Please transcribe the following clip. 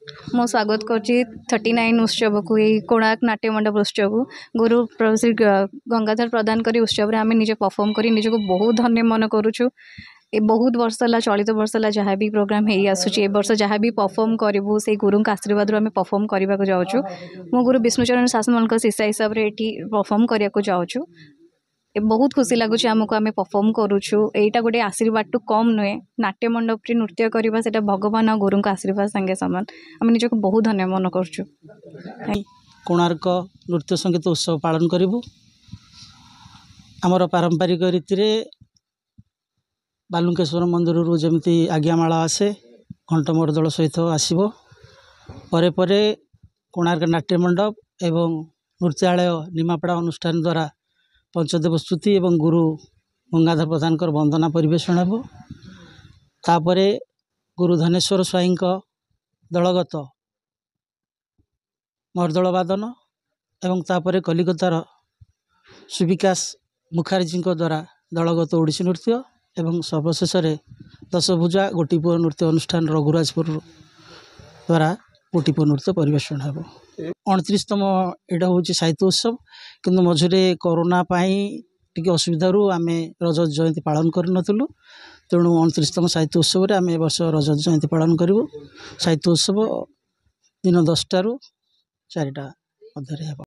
मो स्वागत करुँची 39 उत्सव को यही कोणार्क नाट्य मंडप उत्सव को गुरु श्री गंगाधर प्रदान करी उत्सव आम निजे परफॉर्म करी निजको बहुत धन्य मन करुचु। ए बहुत वर्ष है चलित वर्ष है जहाँ भी प्रोग्राम हो आसूँ ए वर्ष जहाँ भी परफॉर्म करूँ से गुरु आशीर्वाद आम परफॉर्म करने को जाऊँ। मो गुरु विष्णुचरण शासन शिष्या हिसाब से ये परफॉर्म करने को जाऊँ। बहुत खुशी लगुच आमको आम परफॉर्म करुचु एटा गोटे आशीर्वाद टू कम नुहे नाट्य मंडप रे नृत्य करवा से भगवान और गुरु आशीर्वाद संगे सामान आम निजक बहुत धन्य मन करुचु। कोणार्क नृत्य संगीत उत्सव पालन करूँ आमर पारंपरिक रीति रे बालुकेश्वर मंदिर जमी आज्ञामाला आसे घंट मर्दल सहित आसब परे परे कोणार्क नाट्य मंडप एवं नृत्यालय निमापड़ा अनुष्ठान द्वारा पंचदेव स्तुति एवं गुरु गंगाधर प्रधान वंदना परिवेषण हो। तापरे गुरु धनेश्वर स्वाई दलगत मर्दल वादन एवं तापरे कलिकतार सुविकास मुखार्जी द्वारा दलगत ओडिसी नृत्य एवं सर्वशेष दशभुजा गोटीपुर नृत्य अनुष्ठान रघुराजपुर द्वारा गोटीपुर नृत्य परिवेषण हो। 29तम एटा हूँ साहित्य उत्सव किंतु मझे कोरोना टी असुविधा आम रजत जयंती पालन करूँ तेणु 29तम साहित्य उत्सव आम वर्ष रजत जयंती पालन करूँ। साहित्य उत्सव दिन 10 टा 4 टा मध्य।